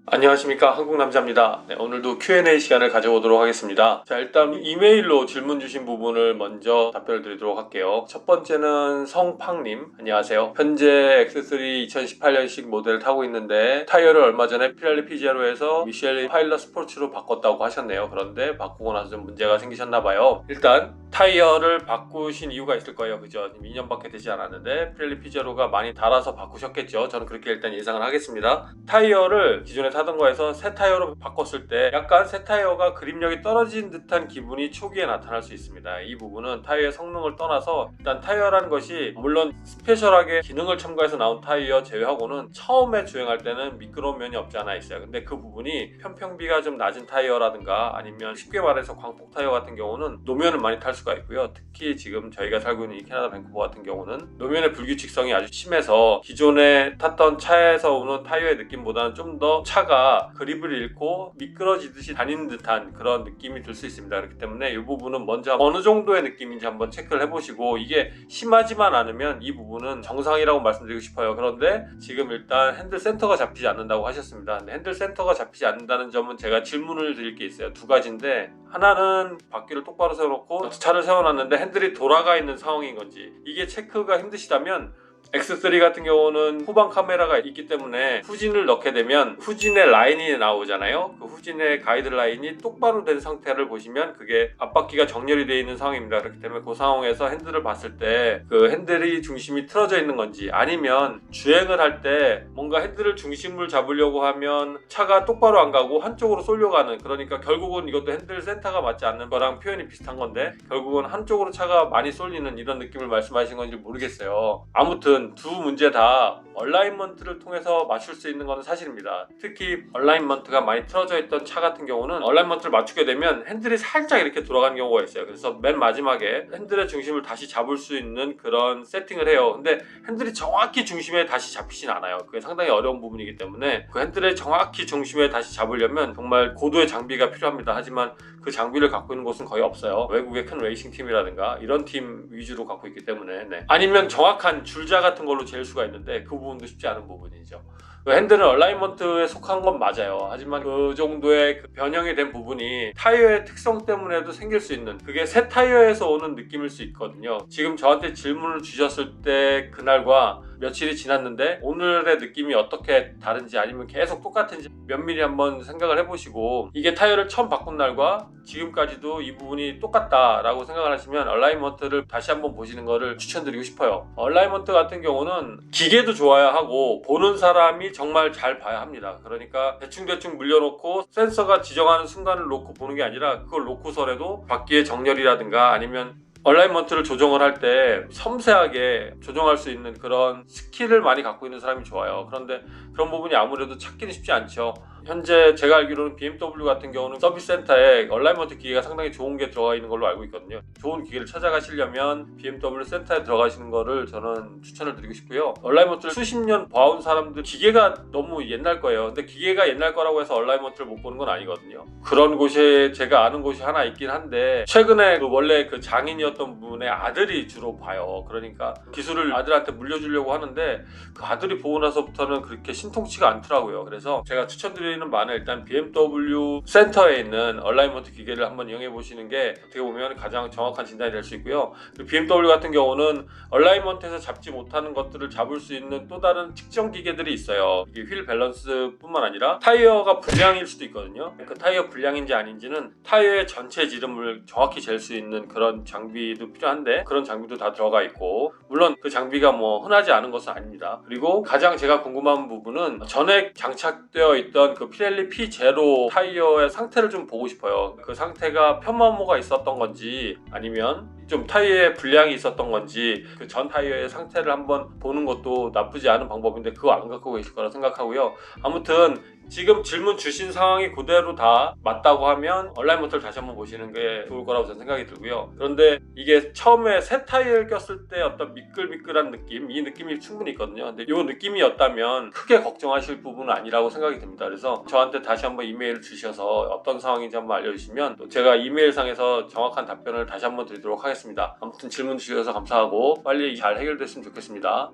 안녕하십니까, 한국남자입니다. 오늘도 Q&A 시간을 가져보도록 하겠습니다. 자, 일단 이메일로 질문 주신 부분을 먼저 답변을 드리도록 할게요. 첫 번째는 성팡님, 안녕하세요. 현재 X3 2018년식 모델을 타고 있는데 타이어를 얼마 전에 피렐리 피제로에서 미쉐린 파일럿 스포츠로 바꿨다고 하셨네요. 그런데 바꾸고 나서 좀 문제가 생기셨나봐요. 일단 타이어를 바꾸신 이유가 있을 거예요. 그죠? 2년밖에 되지 않았는데 피렐리 피제로가 많이 닳아서 바꾸셨겠죠. 저는 그렇게 일단 예상을 하겠습니다. 타이어를 기존에 타던 거에서 새 타이어로 바꿨을 때 약간 새 타이어가 그립력이 떨어진 듯한 기분이 초기에 나타날 수 있습니다. 이 부분은 타이어의 성능을 떠나서 일단 타이어라는 것이 물론 스페셜하게 기능을 첨가해서 나온 타이어 제외하고는 처음에 주행할 때는 미끄러운 면이 없지 않아 있어요. 근데 그 부분이 편평비가 좀 낮은 타이어라든가 아니면 쉽게 말해서 광폭 타이어 같은 경우는 노면을 많이 탈 수가 있고요. 특히 지금 저희가 살고 있는 이 캐나다 밴쿠버 같은 경우는 노면의 불규칙성이 아주 심해서 기존에 탔던 차에서 오는 타이어의 느낌보다는 좀 더 차가 그립을 잃고 미끄러지듯이 다니는 듯한 그런 느낌이 들 수 있습니다. 그렇기 때문에 이 부분은 먼저 어느 정도의 느낌인지 한번 체크를 해보시고, 이게 심하지만 않으면 이 부분은 정상이라고 말씀드리고 싶어요. 그런데 지금 일단 핸들 센터가 잡히지 않는다고 하셨습니다. 근데 핸들 센터가 잡히지 않는다는 점은 제가 질문을 드릴 게 있어요. 두 가지인데, 하나는 바퀴를 똑바로 세워놓고 차를 세워놨는데 핸들이 돌아가 있는 상황인 건지, 이게 체크가 힘드시다면 X3 같은 경우는 후방 카메라가 있기 때문에 후진을 넣게 되면 후진의 라인이 나오잖아요. 그 후진의 가이드라인이 똑바로 된 상태를 보시면 그게 앞바퀴가 정렬이 되어 있는 상황입니다. 그렇기 때문에 그 상황에서 핸들을 봤을 때 그 핸들이 중심이 틀어져 있는 건지, 아니면 주행을 할 때 뭔가 핸들을 중심을 잡으려고 하면 차가 똑바로 안 가고 한쪽으로 쏠려가는, 그러니까 결국은 이것도 핸들 센터가 맞지 않는 거랑 표현이 비슷한 건데 결국은 한쪽으로 차가 많이 쏠리는 이런 느낌을 말씀하신 건지 모르겠어요. 아무튼 두 문제 다 얼라인먼트를 통해서 맞출 수 있는 것은 사실입니다. 특히 얼라인먼트가 많이 틀어져 있던 차 같은 경우는 얼라인먼트를 맞추게 되면 핸들이 살짝 이렇게 돌아가는 경우가 있어요. 그래서 맨 마지막에 핸들의 중심을 다시 잡을 수 있는 그런 세팅을 해요. 근데 핸들이 정확히 중심에 다시 잡히진 않아요. 그게 상당히 어려운 부분이기 때문에 그 핸들의 정확히 중심에 다시 잡으려면 정말 고도의 장비가 필요합니다. 하지만 그 장비를 갖고 있는 곳은 거의 없어요. 외국의 큰 레이싱 팀이라든가 이런 팀 위주로 갖고 있기 때문에. 아니면 정확한 줄자 같은 걸로 잴 수가 있는데 그 부분도 쉽지 않은 부분이죠. 핸들은 얼라인먼트에 속한 건 맞아요. 하지만 그 정도의 변형이 된 부분이 타이어의 특성 때문에도 생길 수 있는, 그게 새 타이어에서 오는 느낌일 수 있거든요. 지금 저한테 질문을 주셨을 때 그날과 며칠이 지났는데 오늘의 느낌이 어떻게 다른지, 아니면 계속 똑같은지 면밀히 한번 생각을 해보시고, 이게 타이어를 처음 바꾼 날과 지금까지도 이 부분이 똑같다라고 생각을 하시면 얼라인먼트를 다시 한번 보시는 거를 추천드리고 싶어요. 얼라인먼트 같은 경우는 기계도 좋아야 하고 보는 사람이 정말 잘 봐야 합니다. 그러니까 대충 물려놓고 센서가 지정하는 순간을 놓고 보는 게 아니라 그걸 놓고서라도 바퀴의 정렬이라든가 아니면 얼라인먼트를 조정을 할 때 섬세하게 조정할 수 있는 그런 스킬을 많이 갖고 있는 사람이 좋아요. 그런데 그런 부분이 아무래도 찾기는 쉽지 않죠. 현재 제가 알기로는 BMW 같은 경우는 서비스 센터에 얼라인먼트 기계가 상당히 좋은 게 들어가 있는 걸로 알고 있거든요. 좋은 기계를 찾아가시려면 BMW 센터에 들어가시는 거를 저는 추천을 드리고 싶고요. 얼라인먼트를 수십 년 봐온 사람들 기계가 너무 옛날 거예요. 근데 기계가 옛날 거라고 해서 얼라인먼트를 못 보는 건 아니거든요. 그런 곳에 제가 아는 곳이 하나 있긴 한데, 최근에 원래 그 장인이었던 분의 아들이 주로 봐요. 그러니까 기술을 아들한테 물려주려고 하는데 그 아들이 보고 나서부터는 그렇게 신통치가 않더라고요. 그래서 제가 추천드리는 바는 일단 BMW 센터에 있는 얼라인먼트 기계를 한번 이용해 보시는 게 어떻게 보면 가장 정확한 진단이 될 수 있고요. BMW 같은 경우는 얼라인먼트에서 잡지 못하는 것들을 잡을 수 있는 또 다른 측정 기계들이 있어요. 이게 휠 밸런스 뿐만 아니라 타이어가 불량일 수도 있거든요. 그 타이어 불량인지 아닌지는 타이어의 전체 지름을 정확히 잴 수 있는 그런 장비도 필요한데, 그런 장비도 다 들어가 있고, 물론 그 장비가 뭐 흔하지 않은 것은 아닙니다. 그리고 가장 제가 궁금한 부분은 전에 장착되어 있던 그 피렐리 P0 타이어의 상태를 좀 보고 싶어요. 그 상태가 편마모가 있었던 건지 아니면 좀 타이어에 불량이 있었던 건지 그 전 타이어의 상태를 한번 보는 것도 나쁘지 않은 방법인데 그거 안 갖고 계실 거라 생각하고요. 아무튼 지금 질문 주신 상황이 그대로 다 맞다고 하면 얼라인먼트를 다시 한번 보시는 게 좋을 거라고 저는 생각이 들고요. 그런데 이게 처음에 새 타이어를 꼈을 때 어떤 미끌미끌한 느낌, 이 느낌이 충분히 있거든요. 근데 이 느낌이었다면 크게 걱정하실 부분은 아니라고 생각이 듭니다. 그래서 저한테 다시 한번 이메일을 주셔서 어떤 상황인지 한번 알려주시면 또 제가 이메일상에서 정확한 답변을 다시 한번 드리도록 하겠습니다. 아무튼 질문 주셔서 감사하고 빨리 잘 해결됐으면 좋겠습니다.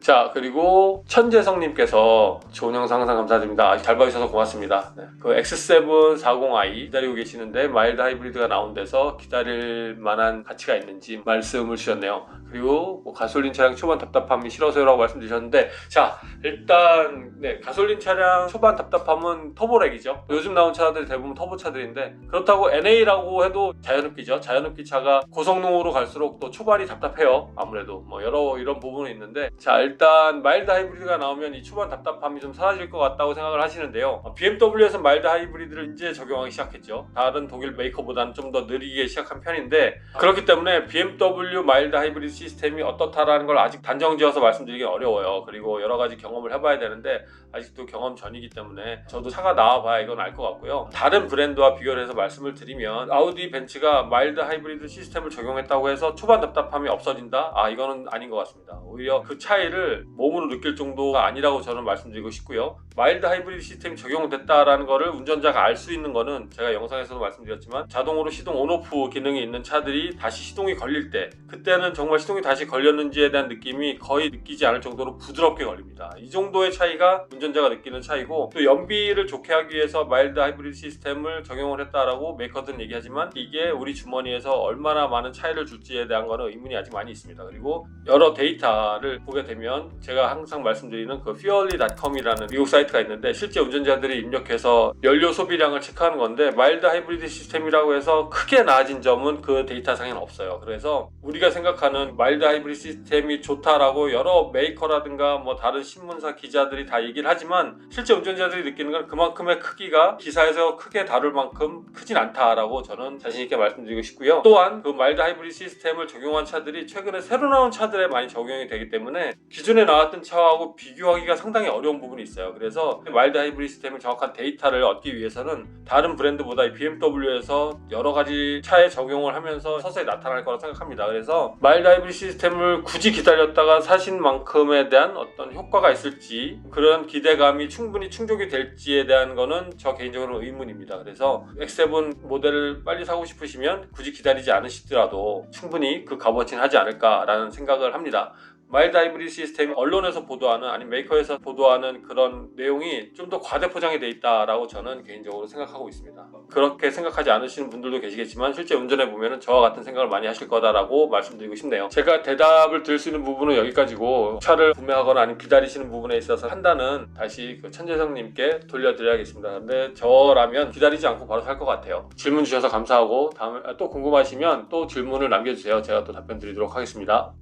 자, 그리고 천재성님께서 좋은 영상 항상 감사드립니다. 잘 봐주셔서 고맙습니다. 네. 그 X740i 기다리고 계시는데 마일드 하이브리드가 나온 데서 기다릴 만한 가치가 있는지 말씀을 주셨네요. 그리고 뭐 가솔린 차량 초반 답답함이 싫어서요라고 말씀드리셨는데, 자, 일단 네, 가솔린 차량 초반 답답함은 터보렉이죠. 요즘 나온 차들이 대부분 터보 차들인데, 그렇다고 NA라고 해도 자연흡기죠. 자연흡기 차가 고성능으로 갈수록 또 초반이 답답해요. 아무래도 뭐 여러 이런 부분이 있는데, 자, 일단 마일드 하이브리드가 나오면 이 초반 답답함이 좀 사라질 것 같다고 생각을 하시는데요. BMW에서 마일드 하이브리드를 이제 적용하기 시작했죠. 다른 독일 메이커보다는 좀 더 느리게 시작한 편인데, 그렇기 때문에 BMW 마일드 하이브리드 시스템이 어떻다라는 걸 아직 단정지어서 말씀드리기 어려워요. 그리고 여러 가지 경험을 해봐야 되는데 아직도 경험 전이기 때문에 저도 차가 나와봐야 이건 알 것 같고요. 다른 브랜드와 비교를 해서 말씀을 드리면, 아우디, 벤츠가 마일드 하이브리드 시스템을 적용했다고 해서 초반 답답함이 없어진다? 이거는 아닌 것 같습니다. 오히려 그 차이를 몸으로 느낄 정도가 아니라고 저는 말씀드리고 싶고요. 마일드 하이브리드 시스템이 적용됐다라는 거를 운전자가 알 수 있는 거는 제가 영상에서도 말씀드렸지만, 자동으로 시동 온오프 기능이 있는 차들이 다시 시동이 걸릴 때, 그때는 정말 시동이 다시 걸렸는지에 대한 느낌이 거의 느끼지 않을 정도로 부드럽게 걸립니다. 이 정도의 차이가 운전자가 느끼는 차이고, 또 연비를 좋게 하기 위해서 마일드 하이브리드 시스템을 적용을 했다라고 메이커들은 얘기하지만, 이게 우리 주머니에서 얼마나 많은 차이를 줄지에 대한 거는 의문이 아직 많이 있습니다. 그리고 여러 데이터를 보게 되면, 제가 항상 말씀드리는 그 fuelly.com이라는 미국 사이트가 있는데, 실제 운전자들이 입력해서 연료 소비량을 체크하는 건데, 마일드 하이브리드 시스템이라고 해서 크게 나아진 점은 그 데이터상에는 없어요. 그래서 우리가 생각하는 마일드 하이브리드 시스템이 좋다라고 여러 메이커라든가 뭐 다른 신문사 기자들이 다 얘기를 하지만, 실제 운전자들이 느끼는 건 그만큼의 크기가 기사에서 크게 다룰 만큼 크진 않다라고 저는 자신있게 말씀드리고 싶고요. 또한 그 마일드 하이브리드 시스템을 적용한 차들이 최근에 새로 나온 차들에 많이 적용이 되기 때문에 기존에 나왔던 차하고 비교하기가 상당히 어려운 부분이 있어요. 그래서 마일드 하이브리드 시스템의 정확한 데이터를 얻기 위해서는 다른 브랜드보다 BMW에서 여러 가지 차에 적용을 하면서 서서히 나타날 거라고 생각합니다. 그래서 마일드 하이브리드 시스템을 굳이 기다렸다가 사신 만큼에 대한 어떤 효과가 있을지, 그런 기대감이 충분히 충족이 될지에 대한 거는 저 개인적으로 의문입니다. 그래서 X7 모델을 빨리 사고 싶으시면 굳이 기다리지 않으시더라도 충분히 그 값어치는 하지 않을까라는 생각을 합니다. 마일드 하이브리드 시스템이 언론에서 보도하는, 아니면 메이커에서 보도하는 그런 내용이 좀 더 과대포장이 돼 있다라고 저는 개인적으로 생각하고 있습니다. 그렇게 생각하지 않으시는 분들도 계시겠지만, 실제 운전해 보면은 저와 같은 생각을 많이 하실 거다라고 말씀드리고 싶네요. 제가 대답을 드릴 수 있는 부분은 여기까지고, 차를 구매하거나 아니면 기다리시는 부분에 있어서 판단은 다시 그 천재성님께 돌려드려야겠습니다. 근데 저라면 기다리지 않고 바로 살 것 같아요. 질문 주셔서 감사하고, 다음에 또 궁금하시면 또 질문을 남겨주세요. 제가 또 답변 드리도록 하겠습니다.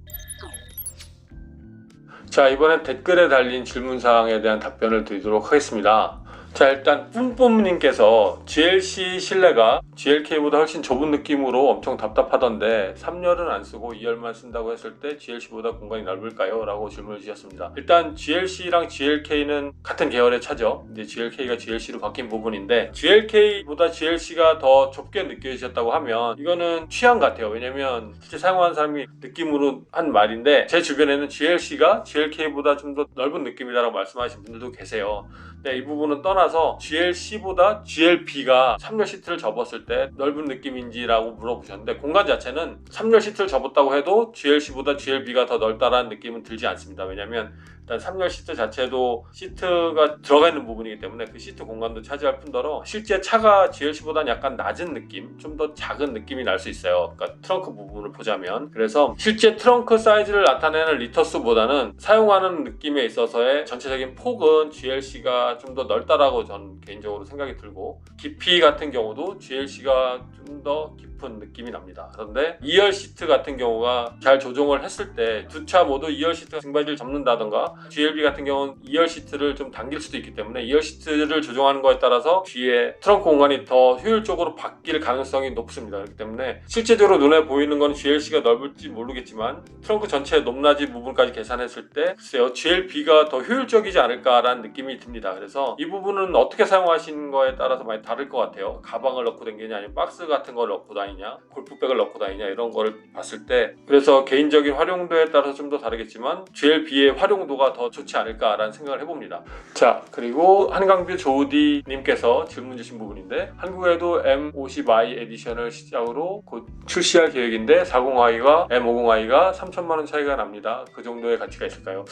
자, 이번엔 댓글에 달린 질문사항에 대한 답변을 드리도록 하겠습니다. 자, 일단 뿜뿜님께서 GLC 실내가 GLK보다 훨씬 좁은 느낌으로 엄청 답답하던데 3열은 안 쓰고 2열만 쓴다고 했을 때 GLC보다 공간이 넓을까요? 라고 질문을 주셨습니다. 일단 GLC랑 GLK는 같은 계열의 차죠. 이제 GLK가 GLC로 바뀐 부분인데, GLK보다 GLC가 더 좁게 느껴지셨다고 하면 이거는 취향 같아요. 왜냐면 실제 사용하는 사람이 느낌으로 한 말인데, 제 주변에는 GLC가 GLK보다 좀 더 넓은 느낌이다라고 말씀하시는 분들도 계세요. 네, 이 부분은 떠나서 GLC보다 GLB가 3열 시트를 접었을 때 넓은 느낌인지라고 물어보셨는데, 공간 자체는 3열 시트를 접었다고 해도 GLC보다 GLB가 더 넓다라는 느낌은 들지 않습니다. 왜냐면 일단 3열 시트 자체도 시트가 들어가 있는 부분이기 때문에 그 시트 공간도 차지할 뿐더러, 실제 차가 GLC보다는 약간 낮은 느낌, 좀 더 작은 느낌이 날 수 있어요. 그러니까 트렁크 부분을 보자면. 그래서 실제 트렁크 사이즈를 나타내는 리터수보다는 사용하는 느낌에 있어서의 전체적인 폭은 GLC가 좀 더 넓다라고 저는 개인적으로 생각이 들고, 깊이 같은 경우도 GLC가 좀 더 깊은 느낌이 납니다. 그런데 2열 시트 같은 경우가 잘 조정을 했을 때 두 차 모두 2열 시트가 등받이를 접는다던가, GLB 같은 경우는 2열 시트를 좀 당길 수도 있기 때문에 2열 시트를 조정하는 거에 따라서 뒤에 트렁크 공간이 더 효율적으로 바뀔 가능성이 높습니다. 그렇기 때문에 실제적으로 눈에 보이는 건 GLC가 넓을지 모르겠지만, 트렁크 전체의 높낮이 부분까지 계산했을 때 글쎄요, GLB가 더 효율적이지 않을까라는 느낌이 듭니다. 그래서 이 부분은 어떻게 사용하시는 거에 따라서 많이 다를 것 같아요. 가방을 넣고 다니느냐 아니면 박스 같은 걸 넣고 다니느냐 다니냐, 골프백을 넣고 다니냐 이런 거를 봤을 때, 그래서 개인적인 활용도에 따라서 좀 더 다르겠지만 GLB의 활용도가 더 좋지 않을까라는 생각을 해봅니다. 자, 그리고 한강뷰 조디님께서 질문 주신 부분인데, 한국에도 M50i 에디션을 시작으로 곧 출시할 계획인데 40i와 M50i가 3천만원 차이가 납니다. 그 정도의 가치가 있을까요?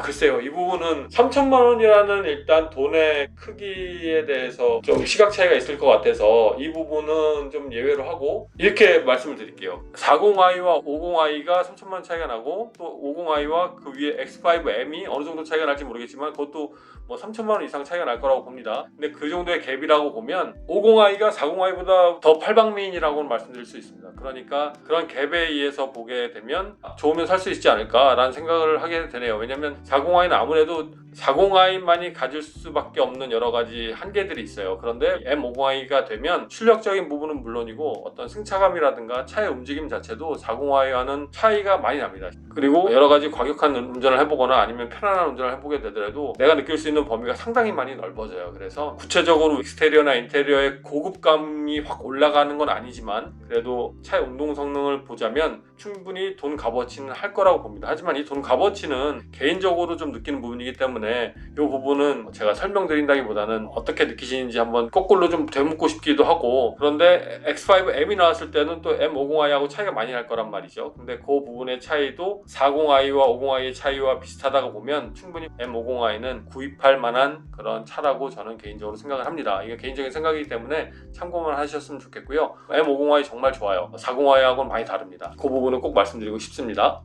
글쎄요, 이 부분은 3천만원이라는 일단 돈의 크기에 대해서 좀 시각 차이가 있을 것 같아서 이 부분은 좀 예외로 하고, 이렇게 말씀을 드릴게요. 40i와 50i가 3천만원 차이가 나고, 또 50i와 그 위에 X5M이 어느 정도 차이가 날지 모르겠지만 그것도 뭐 3천만원 이상 차이가 날 거라고 봅니다. 근데 그 정도의 갭이라고 보면 50i가 40i보다 더 팔방미인이라고는 말씀드릴 수 있습니다. 그러니까 그런 갭에 의해서 보게 되면 좋으면 살 수 있지 않을까라는 생각을 하게 되네요. 왜냐면 40i는 아무래도 40i만이 가질 수밖에 없는 여러 가지 한계들이 있어요. 그런데 M50i가 되면 출력적인 부분은 물론이고 어떤 승차감이라든가 차의 움직임 자체도 40i와는 차이가 많이 납니다. 그리고 여러 가지 과격한 운전을 해보거나 아니면 편안한 운전을 해보게 되더라도 내가 느낄 수 있는 범위가 상당히 많이 넓어져요. 그래서 구체적으로 익스테리어나 인테리어의 고급감이 확 올라가는 건 아니지만 그래도 차의 운동 성능을 보자면 충분히 돈 값어치는 할 거라고 봅니다. 하지만 이 돈 값어치는 개인적으로 좀 느끼는 부분이기 때문에 이 부분은 제가 설명드린다기보다는 어떻게 느끼시는지 한번 거꾸로 좀 되묻고 싶기도 하고, 그런데 X5M이 나왔을 때는 또 M50i하고 차이가 많이 날 거란 말이죠. 근데 그 부분의 차이도 40i와 50i의 차이와 비슷하다고 보면 충분히 M50i는 구입할 만한 그런 차라고 저는 개인적으로 생각을 합니다. 이게 개인적인 생각이기 때문에 참고만 하셨으면 좋겠고요. M50i 정말 좋아요. 40i하고는 많이 다릅니다. 그 부분은 꼭 말씀드리고 싶습니다.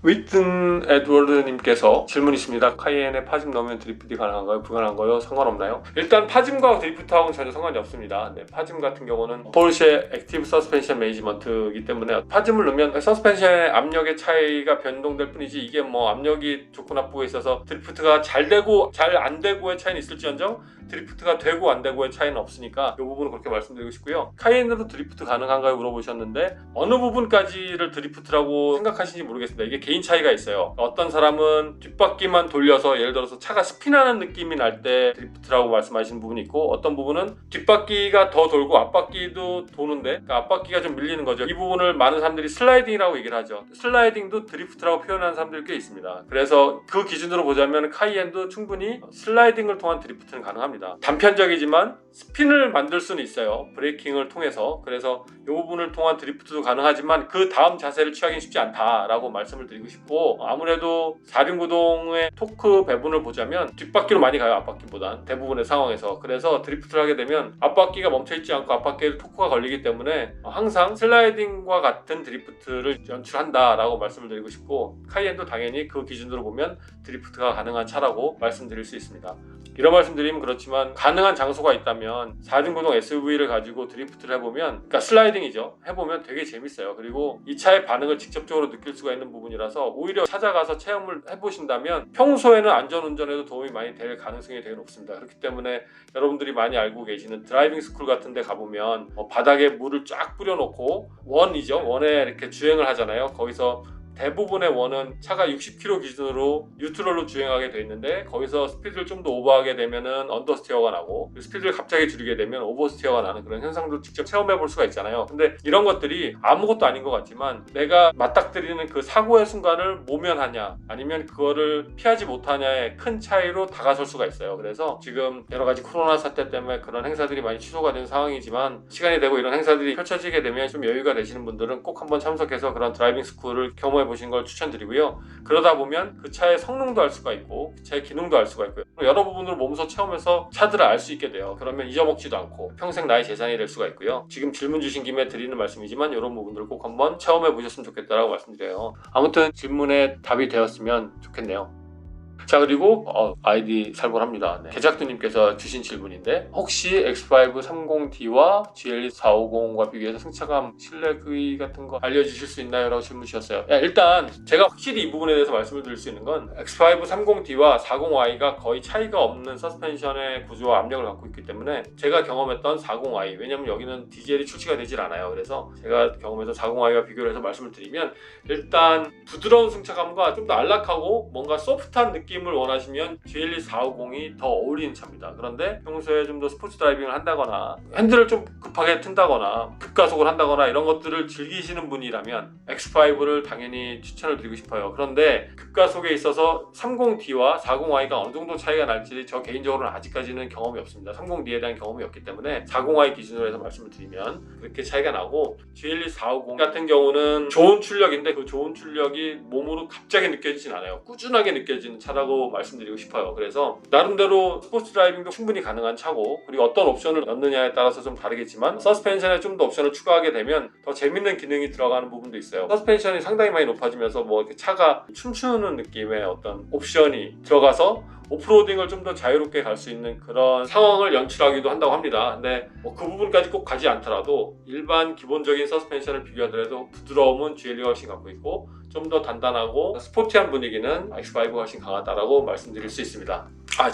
위튼 에드워드님께서 질문 있습니다. 카이엔에 파짐 넣으면 드리프트 가능한가요? 불가능한가요? 상관없나요? 일단 파짐과 드리프트하고는 전혀 상관이 없습니다. 네, 파짐 같은 경우는 포르쉐 액티브 서스펜션 매니지먼트이기 때문에 파짐을 넣으면 서스펜션의 압력의 차이가 변동될 뿐이지 이게 뭐 압력이 좋고 나쁘고 있어서 드리프트가 잘 되고 잘 안 되고의 차이는 있을지언정 드리프트가 되고 안 되고의 차이는 없으니까 이 부분은 그렇게 말씀드리고 싶고요. 카이엔으로 드리프트 가능한가요? 물어보셨는데 어느 부분까지를 드리프트라고 생각하시는지 모르겠습니다. 이게 개인 차이가 있어요. 어떤 사람은 뒷바퀴만 돌려서 예를 들어서 차가 스피나는 느낌이 날 때 드리프트라고 말씀하시는 부분이 있고, 어떤 부분은 뒷바퀴가 더 돌고 앞바퀴도 도는데 그러니까 앞바퀴가 좀 밀리는 거죠. 이 부분을 많은 사람들이 슬라이딩이라고 얘기를 하죠. 슬라이딩도 드리프트라고 표현하는 사람들이 꽤 있습니다. 그래서 그 기준으로 보자면 카이엔도 충분히 슬라이딩을 통한 드리프트는 가능합니다. 단편적이지만 스핀을 만들 수는 있어요. 브레이킹을 통해서. 그래서 이 부분을 통한 드리프트도 가능하지만 그 다음 자세를 취하기는 쉽지 않다라고 말씀을 드리고 싶고, 아무래도 4륜구동의 토크 배분을 보자면 뒷바퀴로 많이 가요. 앞바퀴보단 대부분의 상황에서. 그래서 드리프트를 하게 되면 앞바퀴가 멈춰있지 않고 앞바퀴에 토크가 걸리기 때문에 항상 슬라이딩과 같은 드리프트를 연출한다라고 말씀을 드리고 싶고, 카이엔도 당연히 그 기준으로 보면 드리프트가 가능한 차라고 말씀드릴 수 있습니다. 이런 말씀드리면 그렇지만 가능한 장소가 있다면 4륜구동 SUV를 가지고 드리프트를 해보면, 그러니까 슬라이딩이죠. 해보면 되게 재밌어요. 그리고 이 차의 반응을 직접적으로 느낄 수가 있는 부분이라서 오히려 찾아가서 체험을 해보신다면 평소에는 안전운전에도 도움이 많이 될 가능성이 되게 높습니다. 그렇기 때문에 여러분들이 많이 알고 계시는 드라이빙 스쿨 같은 데 가보면 바닥에 물을 쫙 뿌려놓고 원이죠. 원에 이렇게 주행을 하잖아요. 거기서 대부분의 원은 차가 60km 기준으로 뉴트럴로 주행하게 돼 있는데 거기서 스피드를 좀 더 오버하게 되면은 언더스티어가 나고 스피드를 갑자기 줄이게 되면 오버스티어가 나는 그런 현상도 직접 체험해 볼 수가 있잖아요. 근데 이런 것들이 아무것도 아닌 것 같지만 내가 맞닥뜨리는 그 사고의 순간을 모면하냐 아니면 그거를 피하지 못하냐의 큰 차이로 다가설 수가 있어요. 그래서 지금 여러 가지 코로나 사태 때문에 그런 행사들이 많이 취소가 된 상황이지만 시간이 되고 이런 행사들이 펼쳐지게 되면 좀 여유가 되시는 분들은 꼭 한번 참석해서 그런 드라이빙 스쿨을 경험해 보시는 걸 추천드리고요. 그러다 보면 그 차의 성능도 알 수가 있고 그 차의 기능도 알 수가 있고요. 여러 부분을 몸소 체험해서 차들을 알 수 있게 돼요. 그러면 잊어먹지도 않고 평생 나의 재산이 될 수가 있고요. 지금 질문 주신 김에 드리는 말씀이지만 이런 부분들을 꼭 한번 체험해 보셨으면 좋겠다라고 말씀드려요. 아무튼 질문에 답이 되었으면 좋겠네요. 자, 그리고 아이디 살벌합니다. 네. 개작두님께서 주신 질문인데 혹시 X5 30D와 GLE 450과 비교해서 승차감, 실내크기 같은 거 알려주실 수 있나요? 라고 질문 주셨어요. 일단 제가 확실히 이 부분에 대해서 말씀을 드릴 수 있는 건 X5 30D와 40i가 거의 차이가 없는 서스펜션의 구조와 압력을 갖고 있기 때문에 제가 경험했던 40i, 왜냐면 여기는 디젤이 출시가 되질 않아요. 그래서 제가 경험해서 40i와 비교를 해서 말씀을 드리면 일단 부드러운 승차감과 좀 더 안락하고 뭔가 소프트한 느낌 느낌을 원하시면 GLE 450이 더 어울리는 차입니다. 그런데 평소에 좀 더 스포츠 드라이빙을 한다거나 핸들을 좀 급하게 튼다거나 급가속을 한다거나 이런 것들을 즐기시는 분이라면 X5를 당연히 추천을 드리고 싶어요. 그런데 급가속에 있어서 30D와 40i가 어느 정도 차이가 날지 저 개인적으로는 아직까지는 경험이 없습니다. 30D에 대한 경험이 없기 때문에 40i 기준으로 해서 말씀을 드리면 그렇게 차이가 나고, GLE 450 같은 경우는 좋은 출력인데 그 좋은 출력이 몸으로 갑자기 느껴지진 않아요. 꾸준하게 느껴지는 차라고 말씀드리고 싶어요. 그래서 나름대로 스포츠 드라이빙도 충분히 가능한 차고, 그리고 어떤 옵션을 넣느냐에 따라서 좀 다르겠지만 서스펜션에 좀 더 옵션을 추가하게 되면 더 재밌는 기능이 들어가는 부분도 있어요. 서스펜션이 상당히 많이 높아지면서 뭐 이렇게 차가 춤추는 느낌의 어떤 옵션이 들어가서 오프로딩을 좀 더 자유롭게 갈 수 있는 그런 상황을 연출하기도 한다고 합니다. 근데 뭐 그 부분까지 꼭 가지 않더라도 일반 기본적인 서스펜션을 비교하더라도 부드러움은 GLE가 훨씬 갖고 있고, 좀 더 단단하고 스포티한 분위기는 X5가 훨씬 강하다라고 말씀드릴 수 있습니다.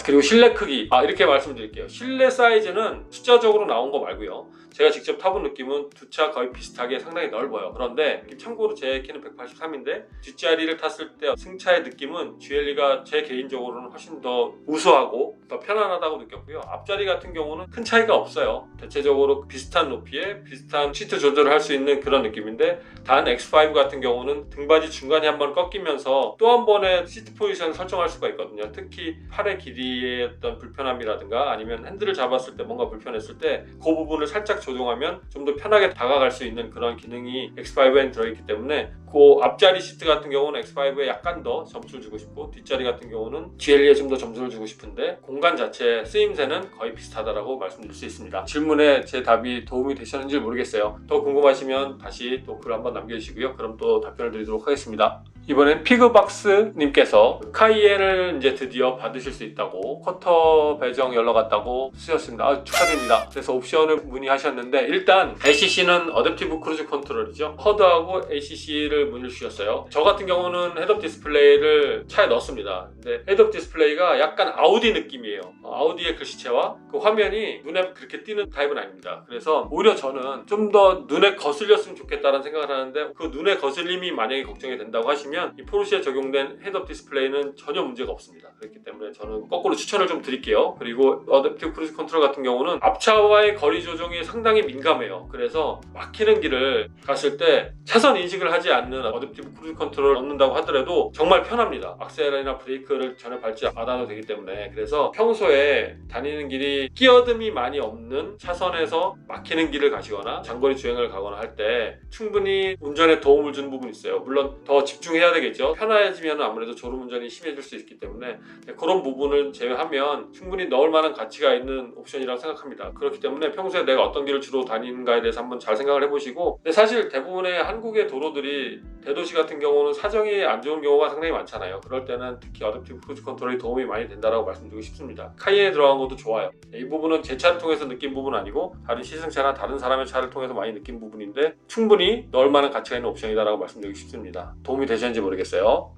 그리고 실내 크기, 이렇게 말씀드릴게요. 실내 사이즈는 숫자적으로 나온 거 말고요, 제가 직접 타본 느낌은 두 차 거의 비슷하게 상당히 넓어요. 그런데 참고로 제 키는 183인데 뒷자리를 탔을 때 승차의 느낌은 GLE가 제 개인적으로는 훨씬 더 우수하고 더 편안하다고 느꼈고요. 앞자리 같은 경우는 큰 차이가 없어요. 대체적으로 비슷한 높이에 비슷한 시트 조절을 할 수 있는 그런 느낌인데, 단 X5 같은 경우는 등받이 중간에 한번 꺾이면서 또 한 번의 시트 포지션을 설정할 수가 있거든요. 특히 팔의 길이의 어떤 불편함이라든가 아니면 핸들을 잡았을 때 뭔가 불편했을 때 그 부분을 살짝 조정하면 좀 더 편하게 다가갈 수 있는 그런 기능이 X5에는 들어있기 때문에, 그 앞자리 시트 같은 경우는 X5에 약간 더 점수를 주고 싶고, 뒷자리 같은 경우는 GLE에 좀 더 점수를 주고 싶은데, 공간 자체 쓰임새는 거의 비슷하다라고 말씀드릴 수 있습니다. 질문에 제 답이 도움이 되셨는지 모르겠어요. 더 궁금하시면 다시 또 글 한번 남겨주시고요. 그럼 또 답변을 드리도록 하겠습니다. 이번엔 피그박스 님께서 카이엔을 이제 드디어 받으실 수 있다고, 쿼터 배정 연락 왔다고 쓰셨습니다. 축하드립니다. 그래서 옵션을 문의하셨는데, 일단 ACC는 어댑티브 크루즈 컨트롤이죠. HUD하고 ACC를 문의를 주셨어요. 저 같은 경우는 헤드업 디스플레이를 차에 넣었습니다. 근데 헤드업 디스플레이가 약간 아우디 느낌이에요. 아우디의 글씨체와 그 화면이 눈에 그렇게 띄는 타입은 아닙니다. 그래서 오히려 저는 좀 더 눈에 거슬렸으면 좋겠다는 생각을 하는데, 그 눈에 거슬림이 만약에 걱정이 된다고 하시면 이 포르쉐에 적용된 헤드업 디스플레이는 전혀 문제가 없습니다. 그렇기 때문에 저는 거꾸로 추천을 좀 드릴게요. 그리고 어댑티브 크루즈 컨트롤 같은 경우는 앞차와의 거리 조정이 상당히 민감해요. 그래서 막히는 길을 갔을 때 차선 인식을 하지 않는 어댑티브 크루즈 컨트롤을 넣는다고 하더라도 정말 편합니다. 악셀이나 브레이크를 전혀 밟지 않아도 되기 때문에. 그래서 평소에 다니는 길이 끼어듦이 많이 없는 차선에서 막히는 길을 가시거나 장거리 주행을 가거나 할 때 충분히 운전에 도움을 주는 부분이 있어요. 물론 더 집중해야 되겠죠. 편해지면 아무래도 졸음운전이 심해질 수 있기 때문에 그런 부분을 제외하면 충분히 넣을 만한 가치가 있는 옵션이라고 생각합니다. 그렇기 때문에 평소에 내가 어떤 길을 주로 다니는가에 대해서 한번 잘 생각을 해보시고, 근데 사실 대부분의 한국의 도로들이 대도시 같은 경우는 사정이 안 좋은 경우가 상당히 많잖아요. 그럴 때는 특히 어댑티브 크루즈 컨트롤이 도움이 많이 된다고 말씀드리고 싶습니다. 카이엔에 들어간 것도 좋아요. 이 부분은 제 차를 통해서 느낀 부분은 아니고 다른 시승차나 다른 사람의 차를 통해서 많이 느낀 부분인데, 충분히 넣을 만한 가치가 있는 옵션이다라고 말씀드리고 싶습니다. 도움이 되셨는지 모르겠어요.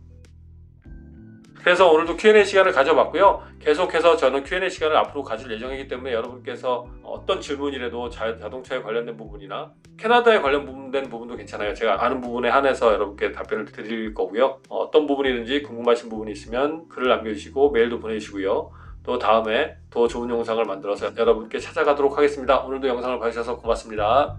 그래서 오늘도 Q&A 시간을 가져봤고요. 계속해서 저는 Q&A 시간을 앞으로 가질 예정이기 때문에 여러분께서 어떤 질문이라도 자동차에 관련된 부분이나 캐나다에 관련된 부분도 괜찮아요. 제가 아는 부분에 한해서 여러분께 답변을 드릴 거고요. 어떤 부분이든지 궁금하신 부분이 있으면 글을 남겨주시고 메일도 보내주시고요. 또 다음에 더 좋은 영상을 만들어서 여러분께 찾아가도록 하겠습니다. 오늘도 영상을 봐주셔서 고맙습니다.